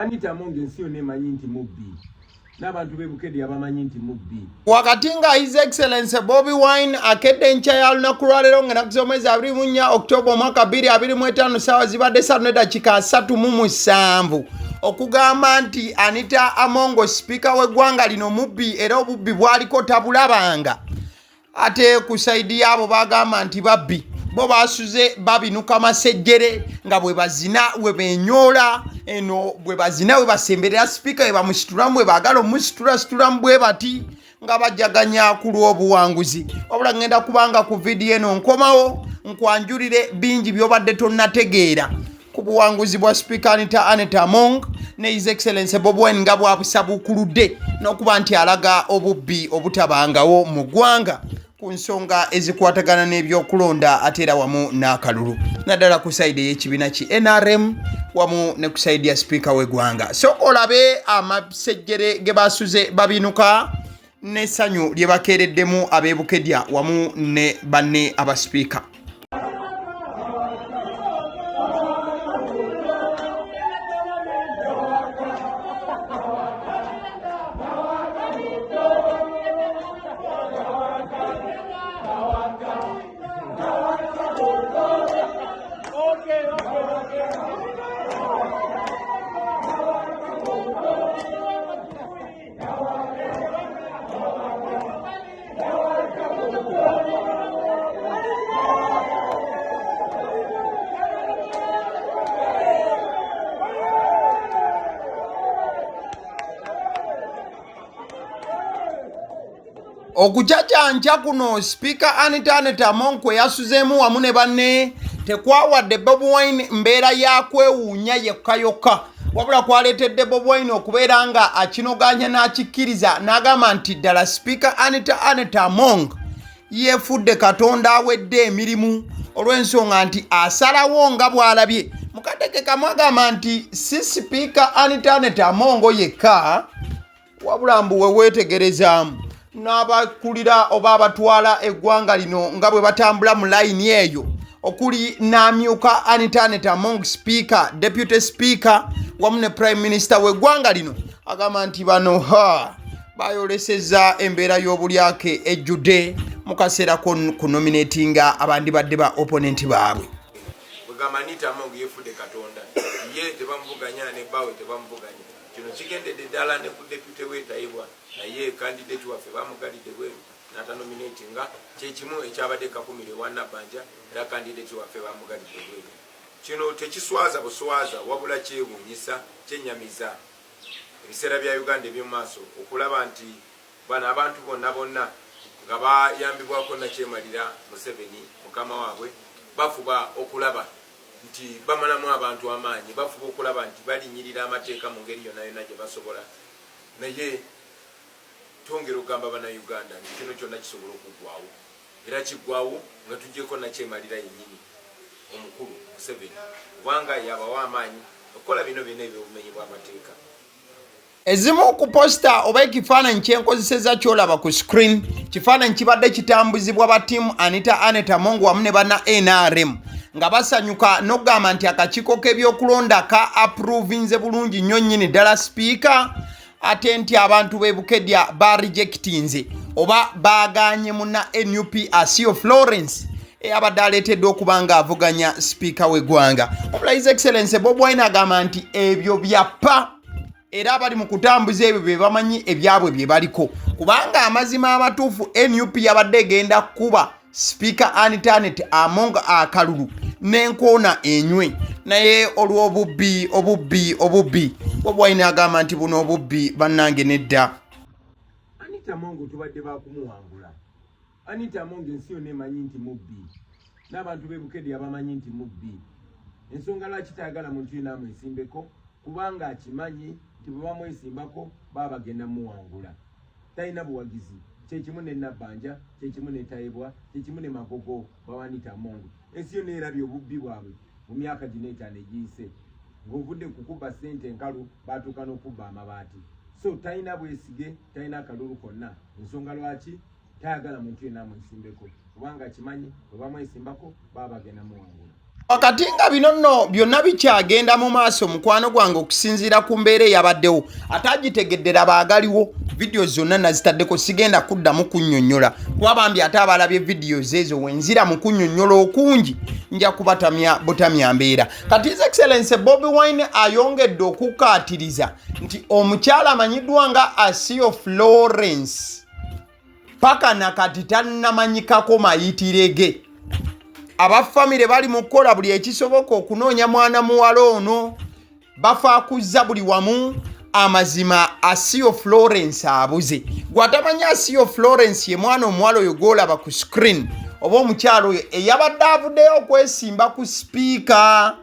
Anita Monge nsiyo nemanyi nti Mubbi. N'abantu be Bukedea bamanyi nti Mubbi. Wakati nga His Excellency Bobi Wine akedde ncha ya lunaku lwa leero ng'ennaku z'omwezi 24 Oktoba omwaka 2025 ssaawa zibadde 3:37 okugamba nti Anita Amongo sipiika w'eggwanga lino Mubbi era obubbi bwaliko tabulabanga. Ate ku saidi yaabo bagamba nti babbi bo basuze babinuka masejjere nga bwe bazina we benyola eno bwe bazina we basemberera speaker we bamusitulamu bwe bagala omusitula bwe bati nga bajaganya ku lw'obuwanguzi. Wabula ngenda kubanga ku video eno nkomawo nkwanjulire bingi byobadde tonnategeera ku buwanguzi bwa speaker Anita Among ne His Excellency Bobi Wine nga bwabusabukuludde n'okuba nti alaga obubbi obutabangawo mu ggwanga ku nsonga ezikwatagana n'ebyokulonda ate era wamu n'akalulu naddala ku saidi y'ekibiina ki NRM wamu ne ku saidi ya sipiika w'eggwanga. So olabe amasejjere ge basuze babinuka n'essanyu lye bakeereddemu ab'e Bukedea wamu ne banne abasipiika. Okucacanja kuno speaker Anita Among kwe yasuzeemu wamu ne banne tekwawadde Bobi Wine mbeera ya kwewuunya yekka yokka, wabula kwaleetedde Bobi Wine okubeera nga akinoganya n'akikkiriza n'agamba nti ddala speaker Anita Among yeefudde Katonda awedde emirimu olw'ensonga nti asalawo nga bw'alabye. Mukadde kamu agamba nti si speaker Anita Among yekka wabula mbu we weetegerezaamu n'abakulira oba abatwala eggwanga lino nga bwe batambula mu layini eyo okuli n'amyuka Anita Among speaker, deputy speaker wamu ne prime minister w'eggwanga lino agamba nti bano bayolesezza embeera y'obulyake ejjudde mu kaseera ku nominatinga abandi badde ba opponent baabwe. Bugamba Anita Among yeefudde Katonda ye tebamuvuganya ne bawe tebamuvuganya kino kigendedde ddala ne ku deputy weetayibwa naye candidate waffe bamugalidde bweru n'atanominatinga kyekimu ekyabadde kakumire wannabbanja era candidate waffe bamugalidde bweru. Kino tekiswaza buswaza wabula kyewuunyisa kyennyamiza ebiseera bya Uganda eby'omu maaso okulaba nti bano abantu bonna nga bayambibwako nakyemalira Museveni mukama waabwe bafuba okulaba nti bamalamu abantu amaanyi, bafuba okulaba nti balinyirira amateeka mu ngeri yonna yonna gye basobola. Naye twongera okugamba bannayuganda nti kino kyonna kisobola okuggwawo era kiggwawo nga tuggyeko nakyemalira yennyini omukulu Museveni kubanga yabawa amaanyi okukola bino byonna eby'obumenyi bw'amateeka. Ezimu ku posta oba ekifaananyi kyenkozeseza kyolaba ku screen kifaananyi kibadde kitambuzibwa ba ttiimu Anita Among wamu ne banna NRM nga basanyuka n'okugamba nti akakiiko k'ebyokulonda ka approvinze bulungi nnyo nnyini ddala sipiika ate nti abantu b'e Bukedea ba rejectinze oba baganye munna NUP Asiyo Florence eyabadde aleeteddwa okuba nga avuganya sipiika w'eggwanga. Wabula His Excellency Bobi Wine agamba nti ebyo byappa era abali mu kutambuza ebyo bye bamanyi ebyabwe bye baliko kubanga amazima amatuufu NUP yabadde egenda kuba speaker Anita Among akalulu n'enkoona enywe naye olw'obubbi Bobi Wine agamba nti buno obubbi bannange nedda. Anita Among tubadde bakumuwangula. Anita Among ensi yonna emanyi nti Mubbi. N'abantu b'e Bukedea bamanyi nti Mubbi. Ensonga lwaki tayagala muntu yenna amwesimbeko kubanga akimanyi nti bwe bamwesimbako baba bagenda muwangula. Talina buwagizi. Kyekimu ne Nabbanja, kyekimu ne Tayibwa, kyekimu ne Magogo bawa Anita Among. Ensi yonna erabye obubbi bwabwe mu myaka gino etaano egiyise. Ng'ovudde kukuba ssente enkalu baatuuka n'okubba amabaati. So talina bwesige, talina akalulu konna. Ensonga lwaki tayagala muntu yenna amwesimbeko kubanga akimanyi bwe bamwesimbako baba bagenda muwangula. wakati nga bino nno byonna bikyagenda mu maaso mukwano gwange okusinziira ku mbeera eyabaddewo ate agitegeddera baagaliwo vidiyo zonna nazitaddeko sigenda kuddamu kunnyonnyola kuba bambi ate abalabye vidiyo ezo wenzira mu kunnyonnyola okungi nja kubatamya butamya mbeera kati His Excellency Bobi Wine ayongedde okukaatiriza nti omukyala amanyiddwa nga Asiyo Florence paka nakati tannamanyikako mayitirege abafamire bali mu kukola buli ekisoboka okunoonya mwana muwala ono bafaakuzza buli wamu amazima Asiyo Florence abuze gwatamanya Asiyo Florence ye mwana omuwala oyo gwolaba ku screen oba omukyalo oyo eyabadde avuddeyo okwesimba ku sipiika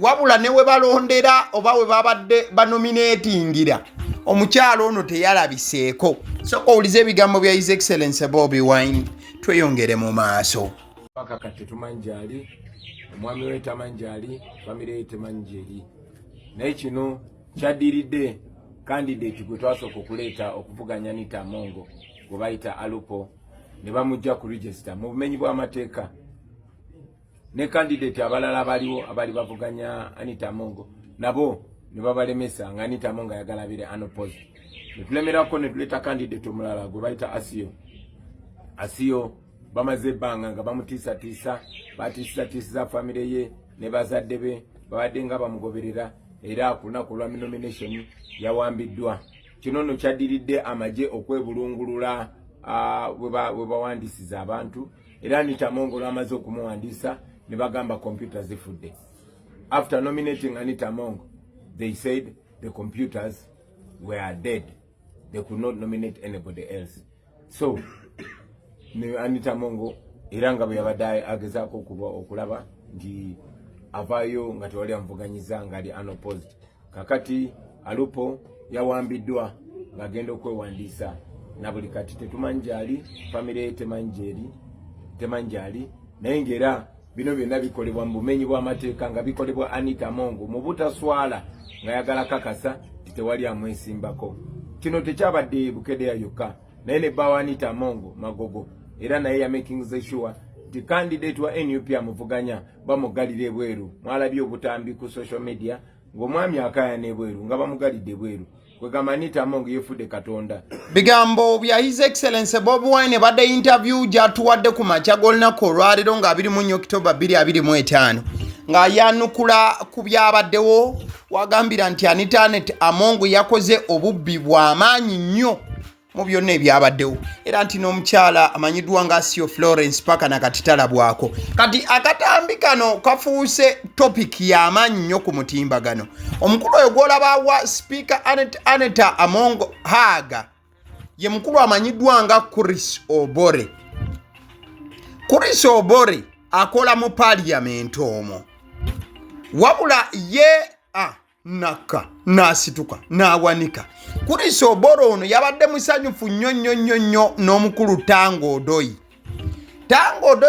wabula ne we balondera oba we babadde banominatingira omukyalo ono teyalabiseeko soka owulize ebigambo bya His Excellency Bobi Wine tweyongere mu maaso Kaka tetumanjali omwami we tamanjali famire ye temanjeri naye kino kyaddiridde candidate gwe twasooka okuleeta okuvuganya Anita Amongo gwe bayita Alupo ne bamujja ku register mu bumenyi bw'amateeka ne candidate abalala baliwo abali bavuganya Anita Amongo nabo ne babalemesa nga Anita Amongo yagalabire Unopposed ne tulemerako ne tuleeta candidate omulala gwe bayita Asiyo bamaze banga nga bamutiisatiisa batiisatiisiza famire ye ne bazadde be babadde nga bamugoberera era ku lunaku lwa nomination yawambiddwa kino nno kyaddiridde amagye okwebulungulula we bawandiisiza abantu era Anita Amongo lwamaze okumuwandiisa ne bagamba computer zifudde after nominating Anita Amongo they said the computers were dead they could not nominate anybody else so ne Anita Amongo era nga bwe yabadde agezaako okulaba nti avaayo nga tewali amuvuganyiza ngali Unopposed kakati Alupo yawambiddwa ng'agenda okwewandiisa na buli kati tetumanjali famire ye temanjali naye ng'era bino byonna bikolebwa mu bumenyi bw'amateeka nga bikolebwa Anita Amongo mu butaswala nga yagala kakasa nti tewali amwesimbako kino tekyabadde Bukedea yokka naye ne bbawa Anita Amongo magogo era naye ya making sure the candidate wa NUP amuvuganya bamugalira ebweru mwalabye obutambi ku social media ng'omwami akayana ebweru nga bamugalidde ebweru kwegamba Anita Amongo yefudde Katonda bigambo bya His Excellency Bobi Wine badde interview gyatuwadde ku makya g'olunaku olwaleero nga 21 October 2025 nga yanukula ku byabaddewo wagambira nti Anita Amongo yakoze obubbi bw'amaanyi nnyo mu byonna ebyabaddewo era nti n'omukyala amanyiddwa nga Asiyo Florence paka nakati talabwako kati akatambi kano kafuuse topic y'amaanyi nnyo ku mutimbagano omukulu oyo gw'olaba wa Speaker Anita Amongo Haga ye mukulu amanyiddwa nga Chris Obore akola mu parliament omwo wabula ye naka nasituka nawanika Chris Obore ono yabadde musanyufu nnyo n'omukulu Tango Odoyi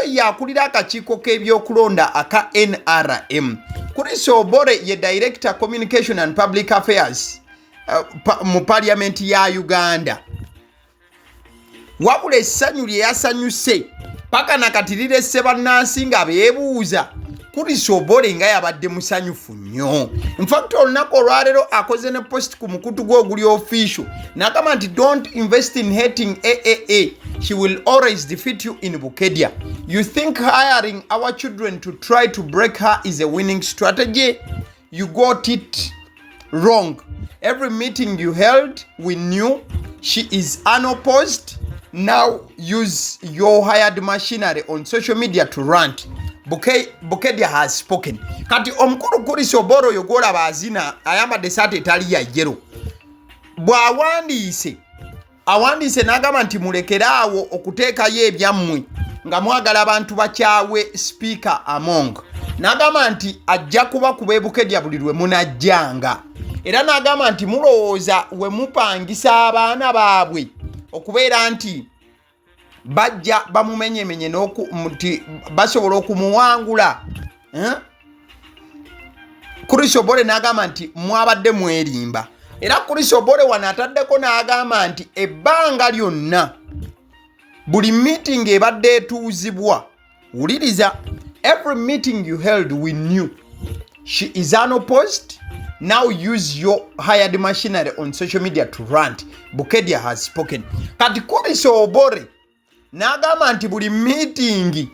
yakulira akakiiko k'ebyokulonda aka NRM Chris Obore ye Director Communication and Public Affairs mu Parliament ya Uganda wabula essanyu lye yasanyuse paka nakatirire Sebannansi nga beebuuza Chris Obore nga yabadde musanyufu nnyo in fact olunaku olwaleero akoze ne post ku mukutu gwe oguli official n'agamba nti don't invest in hating AAA she will always defeat you in Bukedea you think hiring our children to try to break her is a winning strategy you got it wrong every meeting you held we knew she is unopposed now use your hired machinery on social media to rant Bukedea has spoken kati omukulu Chris Obore oyo gw'olaba azina ayambadde saati etali ya yero bw'awandiise n'agamba nti mulekeraawo okuteekayo ebyammwe nga mwagala abantu bakyawe Speaker Amongo n'agamba nti ajja kuba ku Bukedea buli lwe munajjanga era n'agamba nti mulowooza we mupangisa abaana baabwe okubeera nti bajja bamumenyemenye nti basobola okumuwangula Chris Obore n'agamba nti mwabadde mwerimba era Chris Obore wano ataddeko n'agamba nti ebbanga lyonna buli meeting ebadde etuuzibwa wuliriza every meeting you held we knew she is unopposed. Now use your hired machinery on social media to rant. Bukedea has spoken. Kati Kuriso Obore n'agamba nti buli meeting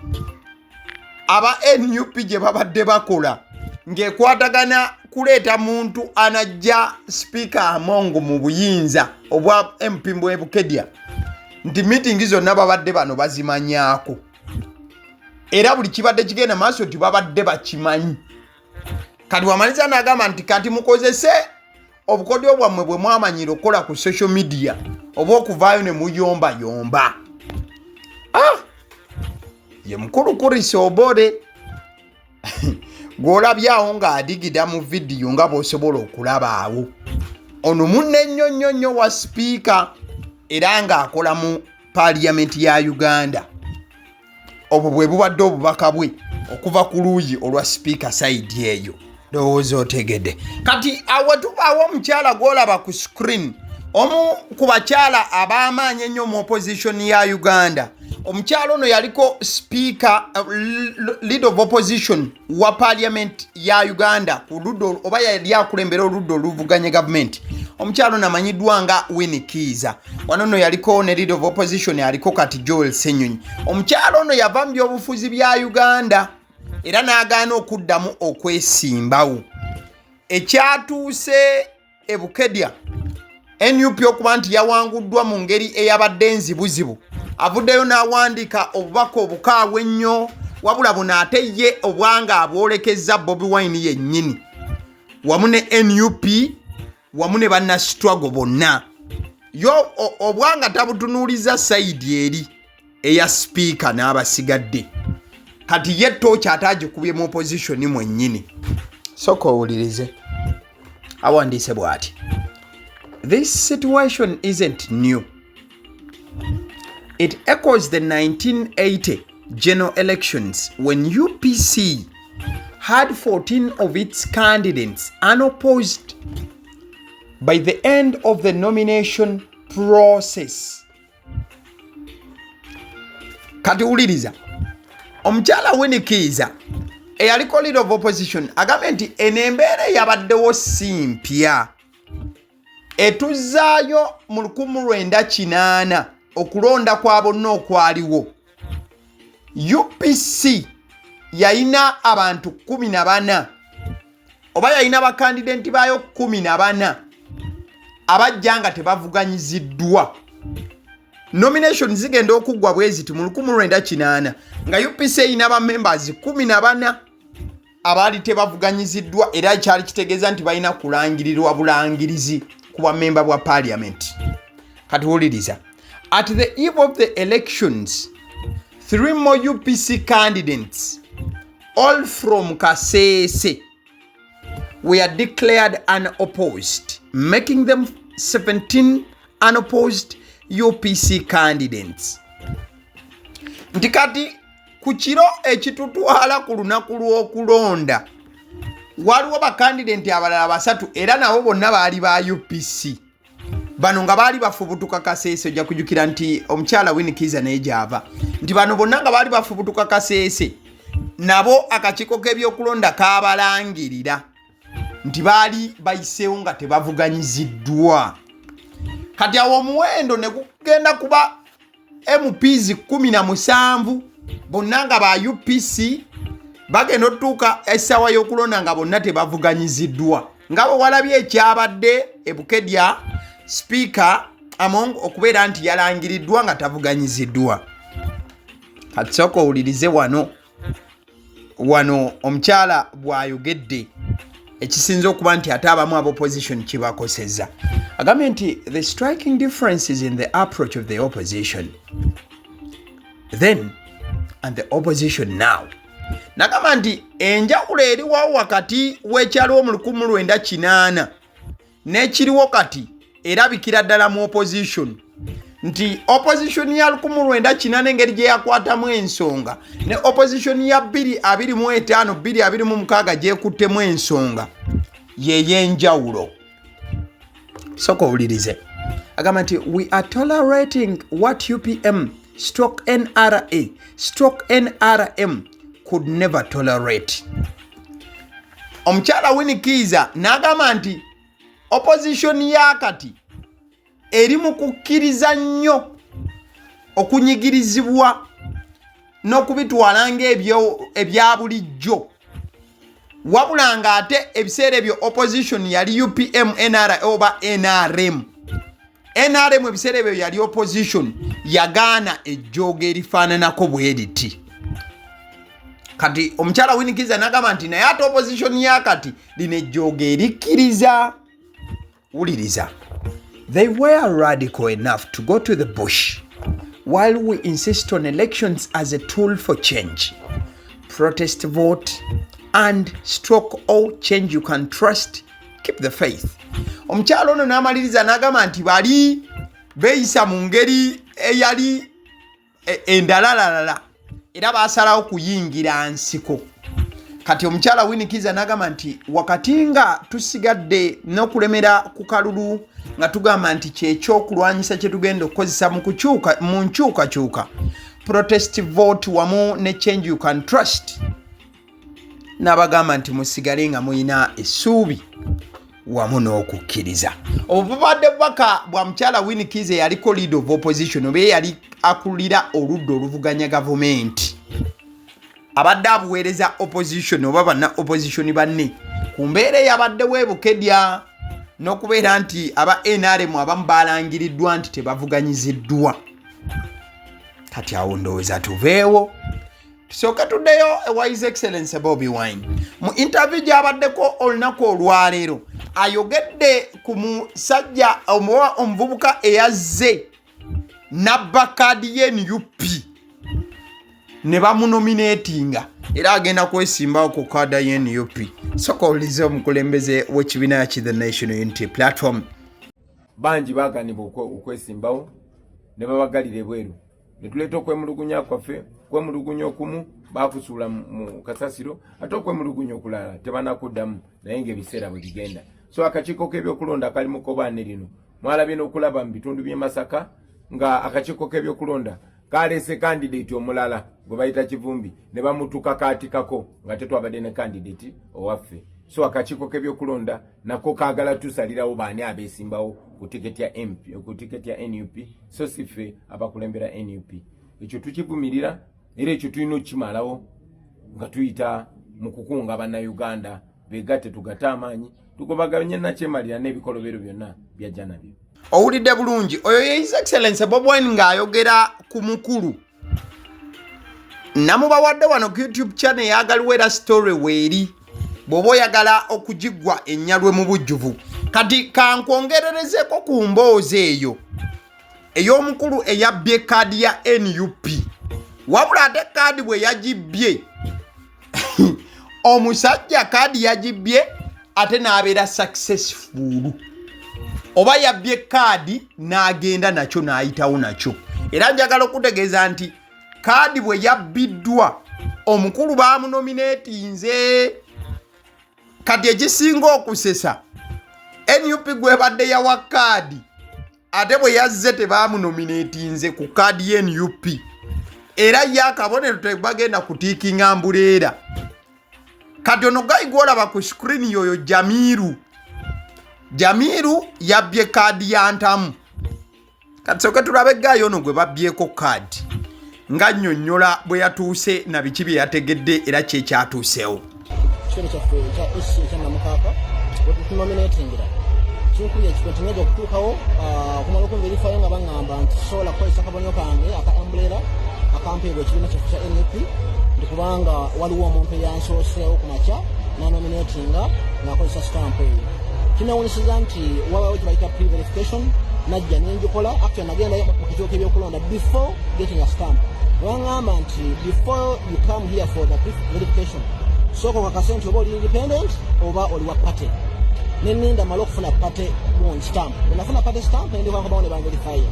aba NUP gye babadde bakola ng'ekwatagana kuleeta muntu anajja speaker Amongo mu buyinza obwa MP bwe Bukedea nti meeting zonna babadde bano bazimanyaako era buli kibadde kigenda maaso nti babadde bakimanyi. Kati wamaliza n'agamba nti kati mukozese obukodyo bwammwe bwe mwamanyira okukola ku social media oba okuvaayo ne muyombayomba. Ye mukulu Kuriso Obore gw'olabyawo ng'adigida mu vidiyo nga bw'osobola okulaba awo. Ono munne nnyonnyonnyo wa sipiika era ng'akola mu paaliyamenti ya Uganda. Obwo bwe bubadde obubaka bwe okuva ku luuyi olwa sipiika sayidi eyo. Ndowooza otegedde. Kati awo tubaawo omukyala gw'olaba ku screen, omu ku bakyala ab'amaanyi ennyo mu opposition ya Uganda. Omukyala ono yaliko speaker leader of opposition wa parliament ya Uganda ku luddo oba yali akulembera oluddo oluvuganya government. Omukyala ono amanyiddwa nga Winikiza. Wano no yaliko ne leader of opposition yaliko kati Joel Senyonyi. Omukyala ono yava mu byobufuzi bya Uganda era n'agaana okuddamu okwesimbawo. Ekyatuuse e Bukedea NUP okuba nti yawanguddwa mu ngeri eyabadde nzibuzibu. Avuddeyo n'awandiika obubaka obukaawe ennyo wabula buno ate ye obwanga abwolekezza Bobi Wine yennyini wamu ne NUP wamu ne bannastruggle bonna. Yo obwanga tabutunuuliza sayidi eri eya speaker n'abasigadde. Kati ye tooki atagikubye mu opposition mwennyini. Soka owulirize awandiise bw'ati. This situation isn't new. It echoes the 1980 general elections when UPC had 14 of its candidates unopposed by the end of the nomination process. Kati uliriza. Omukyala Winikiza eyaliko leader of opposition agambye nti enembeera yabaddewo si mpya. Etuzzaayo mu 1980 okulonda kwa bonna okwaliwo. UPC yayina abantu 14 oba yayina bakandidenti baayo 14 abajja nga tebavuganyiziddwa. Nomination zigenda okuggwa bweziti mu 1980 nga UPC erina bamembers 14 abaali tebavuganyiziddwa era kyali kitegeeza nti balina kulangirirwa bulangirizi ku bamemba bwa parliament. Katuwuliriza. At the eve of the elections, 3 more UPC candidates, all from Kasese, were declared unopposed, making them 17 unopposed UPC candidates. Ntikati ku kiro ekitutwala ku lunaku lw'okulonda waliwo bakandidenti abalala basatu era nabo bonna baali ba UPC. Bano nga baali bafubutuka Kasese. Ojja kujjukira nti omukyala Winikiza naye gy'ava nti bano bonna nga baali bafubutuka Kasese nabo akakiiko k'ebyokulonda kaabalangirira nti baali bayiseewo nga tebavuganyiziddwa. Kati awo omuwendo ne gugenda kuba MPs 17 bonna nga ba UPC bagenda otuuka essaawa y'okulonda nga bonna tebavuganyiziddwa. Nga bwe walabye ekyabadde e Bukedea speaker Among okubeera nti yalangiriddwa nga tavuganyiziddwa. Kati sooka owulirize wano omukyala bw'ayogedde ekisinza okuba nti ate abamu ab'opposition kibakosezza. Agambye nti the striking differences in the approach of the opposition then and the opposition now. Nagamba nti enjawulo eriwawo wakati w'ekyaliwo mu 1980 n'ekiriwo kati erabikira ddala mu opposition nti opposition ya 1980 engeri gye yakwatamu ensonga ne opposition ya 2025 2026 gyekuttemu ensonga yeyenjawulo. Soko owulirize. Agamba nti we are tolerating what UPM /NRA/NRM could never tolerate. Omukyala Winikiza n'agamba nti opposition yakati eri mu kukkiriza nnyo okunyigirizibwa n'okubitwala ng'ebya bulijjo, wabula ng'ate ebiseera ebyo opposition yali UPM NRA oba NRM. NRM ebiseera ebyo yali opposition, yagaana ejjooga erifaananako bwe riti. Kati omukyala Winikiza n'agamba nti naye ate opposition yakati lino ejjooga erikkiriza. Wuliriza. They were radical enough to go to the bush while we insist on elections as a tool for change. Protest vote and stroke all change you can trust. Keep the faith. Omukyala ono n'amaliriza n'agamba nti bali beeyisa mu ngeri eyali endalalalala era baasalawo kuyingira nsiko. Kati omukyala Winikiza n'agamba nti wakati nga tusigadde n'okulemera ku kalulu nga tugamba nti kyekyokulwanyisa kye tugenda okukozesa mu nkyukakyuka, protest vote wamu ne change you can trust, n'abagamba nti musigale nga muyina essuubi wamu n'okukkiriza. Obubadde bubaka bwa mukyala Winikiza yaliko leader of opposition, oba yali akulira oludda oluvuganya gavumenti, abadde abuweereza opposition oba banna opposition banne ku mbeera eyabaddewo e Bukedea n'okubeera nti aba NRM abamu balangiriddwa nti tebavuganyiziddwa. Kati awo ndowooza tuveewo tusooka tuddeyo ewa His Excellency Bobi Wine. Mu interview gy'abaddeko olunaku olwaleero ayogedde ku musajja omuvubuka eyazze nabba kaadi ye NUP ne bamunominatinga era agenda kwesimbawo ku kaada ye NUP. Soka olize omukulembeze w'ekibiina ki The National Unity Platform. Bangi baaganibwa okwesimbawo ne babagalira ebweru. Ne tuleeta okwemulugunya kwaffe, kwemulugunya okumu baakusuula mu kasasiro, ate okwemulugunya okulala tebanakuddamu naye ng'ebiseera bwe bigenda. So akakiiko k'ebyokulonda kali mu kkobaane lino mwalabye n'okulaba mu bitundu by'e Masaka nga akakiiko k'ebyokulonda kaleese candidate omulala gwe bayita Kivumbi ne bamutuka kaatikako nga tetwabadde ne candidate owaffe. So akakiiko k'ebyokulonda nako kaagala tusalirawo baani abeesimbawo ku tiketi ya MP, ku tiketi ya NUP, so si ffe abakulembera NUP. Ekyo tukivumirira era ekyo tulina okukimalawo nga tuyita mu kukunga bannayuganda beegatte tugatte amaanyi tugobaganye nakyemalira n'ebikolobero byonna byajja nabyo. Owulidde bulungi oyo ye His Excellency Bobi Wine ng'ayogera ku mukulu. Namubawadde wano ku YouTube channel ya AGALIWO era story weeri bw'oba oyagala okugiggwa ennyalwe mu bujjuvu. Kati kankwongererezeko ku mboozi eyo ey'omukulu eyabbye kaadi ya NUP, wabula ate kaadi bwe yagibbye omusajja kaadi yagibbye ate n'abeera successful, oba yabbye kaadi n'agenda nakyo n'ayitawo nakyo. Era njagala okutegeeza nti kaadi bwe yabbiddwa omukulu baamunominatinze. Kati ekisinga okusesa NUP gwe badde yawa kaadi ate bwe yazze tebaamunominatinze ku kaadi ye NUP, era ye akabonero tebagenda kutiikinga mbuleera. Kati ono gayi gwolaba ku screen yoyo Jamiru yabbye kaadi ya Ntamu. Kati soke tulabe gayi ono gwe babbyeko kaadi nga nnyonnyola bwe yatuuse na biki bye yategedde era kyekyatuusewo. Kino kyaffe ekya Namukaka okunominatingira kinkuye kikontinedde okutuukawo kumala okunverifayo nga baŋŋamba nti sobola kukozesa akabonero kange aka umbrella akampeebwa ekibiina kyaffe kya NUP ndi kubanga waliwo omuntu eyansooseewo ku makya nanominatinga ng'akozesa stamp eyo. Kinawunyisiza nti wabawo kye bayita pre-verification najja nenjikola actually nagenda mu kikiiko ky'ebyokulonda before getting a stamp. Baŋŋamba nti before you come here for the pre-verification soko kakase nti oba oli independent oba oli wa party. Neninda malo okufuna party one stamp. Nafuna party stamp ndi kwanga baone banverify.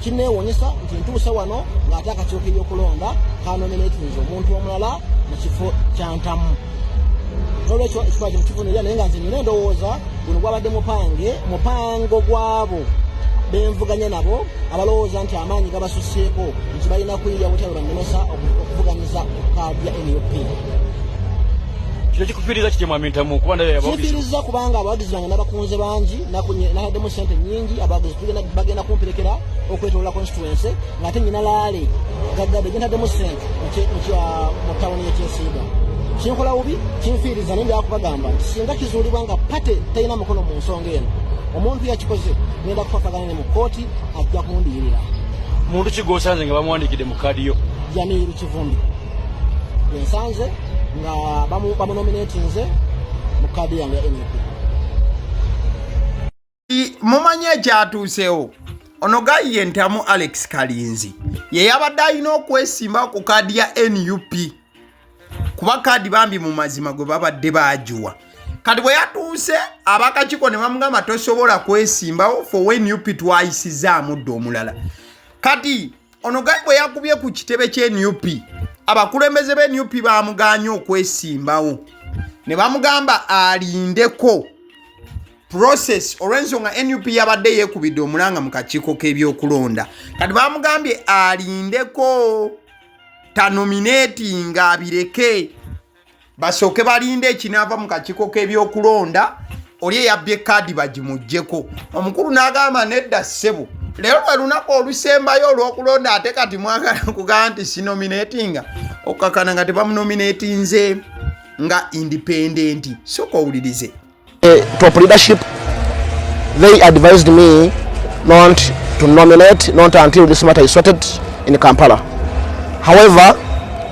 Kineewonyesa nti ntuuse wano ng'ate akakiiko k'ebyokulonda kanominatinze omuntu omulala mu kifo kya Ntamu. Olwekyo ekifo kino naye nga nze nina endowooza guno gwabadde mupango gwabo benvuganya nabo abalowooza nti amaanyi gabasuseeko nti balina kuyiya butayolwa nnemesa okuvuganyiza kaadi ya NUP. Kino kikufiiriza kitya Mwami Ntamu kuba naye abawagizi? Kifiiriza kubanga abawagizi bange n'abakunze bangi nahaddemu ssente nnyingi abawagizi bagenda kumperekera okwetolola constituency ng'ate nnyina laale gaggade gentaddemu ssente mu tawuni y'Ekyesiiga. Kinkola bubi kinfiiriza naye byakubagamba nti singa kizuulibwa nga pate talina mukono mu nsonga eno omuntu yakikoze ngenda kupapagana ne mu kkooti ajja kundiyirira. Muntu ki gw'osanze nga bamuwandiikidde mu kaadi yo? Jamiiru Kivumbi yensanze nga bamunominatinze mu kaadi yange ya NUP. Mumanye ekyatuusewo ono Gayi Ntamu Alex Kalinzi ye yabadde alina okwesimba ku kaadi ya NUP kuba kaadi bambi mu mazima gwe babadde baagiwa. Kati bwe yatuuse abakakiiko ne bamugamba tosobola kwesimbawo for when NUP twayisizaamu dde omulala. Kati ono Gayi bwe yakubye ku kitebe ky'NUP abakulembeze b'NUP bamuganye okwesimbawo ne bamugamba alindeko process olw'ensonga NUP yabadde yeekubidde omulanga mu kakiiko k'ebyokulonda. Kati bamugambye alindeko tanominatinga abireke basooke balinde ekinaava mu kakiiko k'ebyokulonda oli eyabbye kaadi bagimuggyeko. Omukulu n'agamba nedda ssebo leero lwe lunaku olusembayo olw'okulonda ate kati mwagala kugamba nti sinominatinga okukakana nga tebamunominatinze nga independent. Sooka owulirize. Top leadership, they advised me not to nominate, not until this matter is sorted in Kampala. However,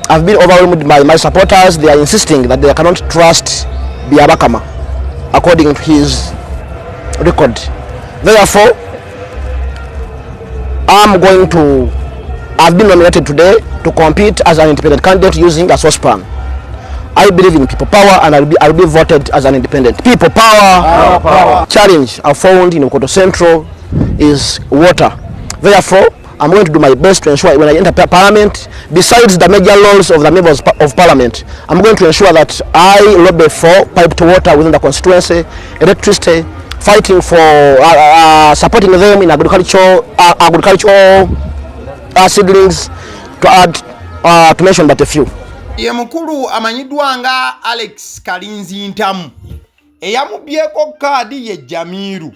I've been overwhelmed by my supporters. They are insisting that they cannot trust Byabakama according to his record. Therefore, I've been nominated today to compete as an independent candidate using a saucepan. I believe in people power and I'll be voted as an independent. People power. Power. Challenge I found in Okoto Central is water. Therefore, I'm going to do my best to ensure when I enter Parliament, besides the major roles of the members of Parliament, I'm going to ensure that I lobby for piped water within the constituency, electricity, fighting for supporting them in agricultural seedlings, to add to mention but a few. Ye mukulu amanyiddwa nga Alex Kalinzi Ntamu eyamubyeko kaadi ye Jamiru.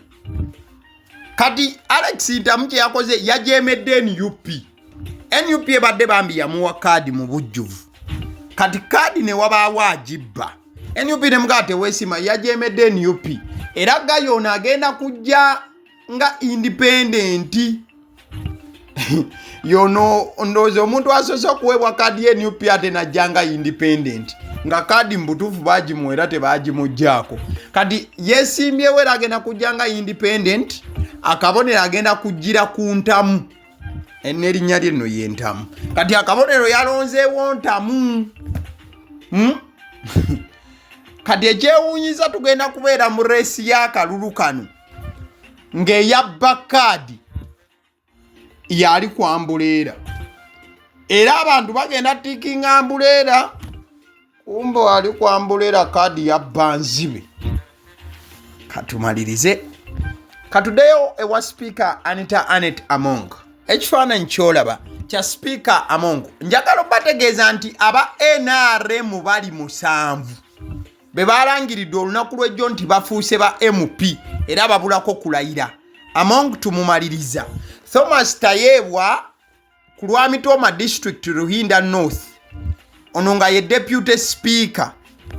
Kati Alex Ntamu kye yakoze yajemedde NUP ebadde bambi yamuwa kaadi mu bujjuvu. Kati kaadi ne wabaawo agibba. NUP ne mugaa teweesima yajemedde NUP era Gayi agenda kujja nga independent. Yono ndowooza omuntu asoose okuweebwa kaadi ye NUP ate najjanga independent nga kaadi mbutuufu baagimuwa tebaagimuggyako. Kati yeesimbyewo era agenda kujjanga independent, akabonero agenda kujjira ku Ntamu n'erinnya lye nno ye Ntamu. Kati akabonero yalonzeewo Ntamu. Kati ekyewuunyiza tugenda kubeera mu reesi y'akalulu kano ng'eyabba kaadi yali kwambuleera era abantu bagenda tikinga ambuleera kumbe ali kwambuleera kaadi yabba nzibe. Katumalirize katuddeyo ewa Speaker Anita Anet Among. Ekifaananyi kyolaba kya Speaker Among njagala obategeeza nti aba NRM bali 7 be balangiridde olunaku lw'ejjo nti bafuuse ba MP era babulako kulayira. Among tumumaliriza Thomas Tayebwa ku Lwamitoma District Ruhinda North ono nga ye Deputy Speaker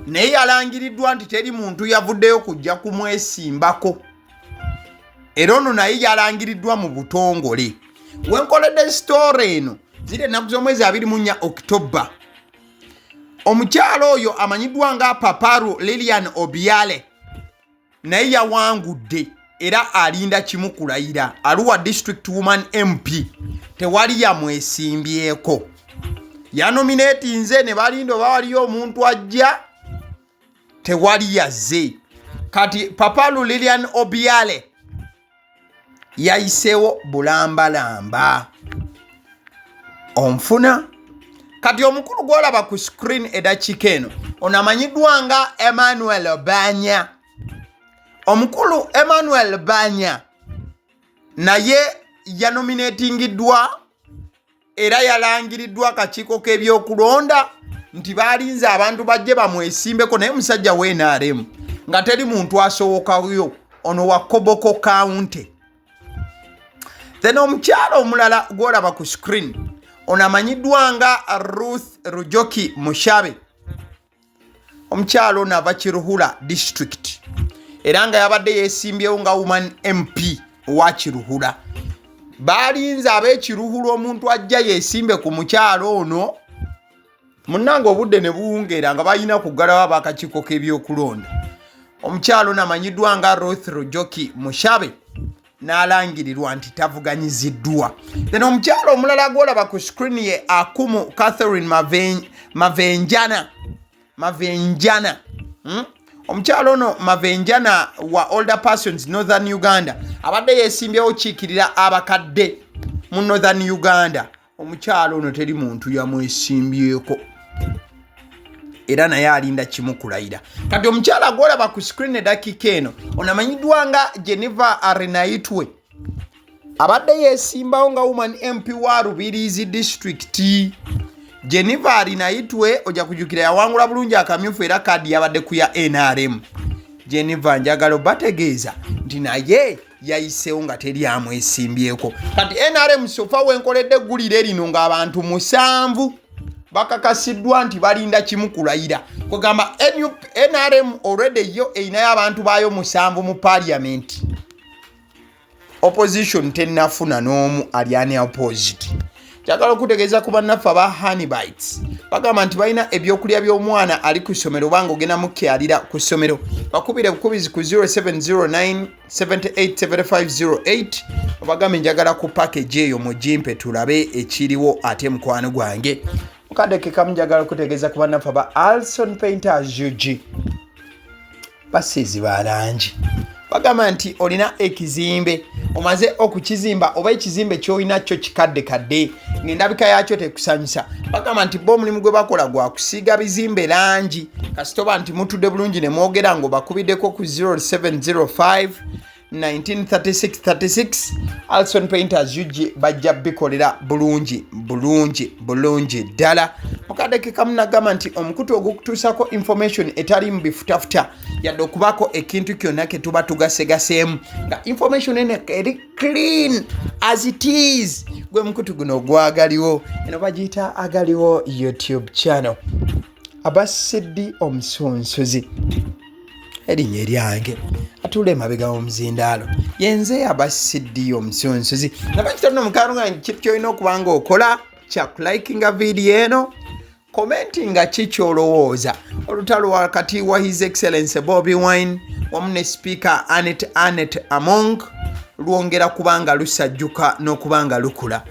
naye yalangiriddwa nti teri muntu yavuddeyo kujja kumwesimbako era ono naye yalangiriddwa mu butongole. Wenkoledde story eno ziri ennaku z'omwezi 24 October. Omukyalo oyo amanyiddwa nga Paparu Lilian Obiale naye yawangudde era alinda kimu kulayira. Arua District Woman MP tewali yamwesimbyeko. Yanominatinze ne balinda oba waliyo omuntu ajja tewali yazze. Kati Paparu Lilian Obiale yayiseewo bulambalamba. Onfuna kati omukulu gwolaba ku screen eddakiika eno ono amanyiddwa nga Emmanuel Banya. Omukulu Emmanuel Banya naye yanominatingiddwa era yalangiriddwa akakiiko k'ebyokulonda nti baalinze abantu bajje bamwesimbeko naye musajja w'NRM nga teri muntu asowokayo ono wa Koboko County. Then omukyalo omulala gw'olaba ku screen ono amanyiddwa nga Ruth Rujoki Mushabe. Omukyalo ono ava Kiruhura district era nga yabadde yeesimbyewo nga woman MP wa Kiruhura. Baalinze ab'Ekiruhura omuntu ajja yeesimbe ku mukyalo ono munnanga obudde ne buwungeera nga balina kuggalawo ab'akakiiko k'ebyokulonda. Omukyalo ono amanyiddwa nga Ruth Rujoki Mushabe n'alangirirwa nti tavuganyiziddwa. Then omukyalo omulala gw'olaba ku screen ye Akumu Catherine Mavenjana. Omukyalo ono Mavenjana wa Older Persons Northern Uganda abadde yeesimbyewo kiikirira abakadde mu Northern Uganda. Omukyalo ono teri muntu yamwesimbyeko era naye alinda kimu kulayira. Kati omukyala gw'olaba ku screen eddakiika eno ono amanyiddwa nga Geneva Arenaitwe abadde yeesimbawo nga woman MP wa Rubirizi district. Geneva Arenaitwe ojja kujjukira yawangula bulungi akamyufu era kadi yabadde ku ya NRM. Geneva njagala bategeeza nti naye yayiseewo nga teri amwesimbyeko. Kati NRM sofa wenkoledde eggulire lino ng'abantu 7 bakakasiddwa nti balinda kimu kulayira. Kugamba NRM already yo eyinayo abantu baayo 7 mu parliament. Opposition tennafuna n'omu ali unopposed. Njagala okutegeeza ku bannaffe aba Honey Bites bagamba nti balina ebyokulya by'omwana ali ku ssomero oba ng'ogenda mukyalira ku ssomero. Bakubire bukubizi ku 0709 787508 obagambe njagala ku package eyo mugimpe tulabe ekiriwo ate mukwano gwange. Mukadde kekamu njagala okutegeeza ku bannaffe aba Alson Painters UG basiizi balangi bagamba nti olina ekizimbe omaze okukizimba oba ekizimbe ky'olina kyo kikadde ng'endabika yakyo tekusanyusa. Bagamba nti bo omulimu gwe bakola gwa kusiiga bizimbe langi kasitoba nti mutudde bulungi ne mwogera ng'obakubiddeko ku 0705 1936 Alson Painters UG bajja bikolera bulungi ddala. Mukadde kekamu nagamba nti omukutu ogukutuusako information etali mu bifutafuta yadde okubako ekintu kyonna ke tuba tugasegaseemu nga information ene eri clean as it is. Gwe mukutu guno gwagaliwo eno bagiyita Agaliwo YouTube channel. Abasiddi omusunsuzi erinnya eryange atuula emabega w'omuzindaalo yenze Abasiddi omusunsuzi. Nabakitano mukano nga kitu kyolina okuba nga okola kya kulikinga vidiyo eno, commentinga kikyolowooza olutalo wakati wa His Excellency Bobi Wine wamu ne Speaker Anet Among lwongera kubanga lusajjuka n'okubanga lukula.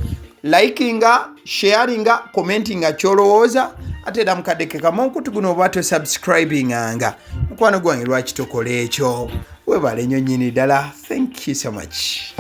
Likinga, sharinga, commentinga kyolowooza ate era mukadde kekamu omukutu guno oba tosubscribinganga mukwano gwange lwaki tokola ekyo. Webale nnyo nnyini ddala. Thank you so much.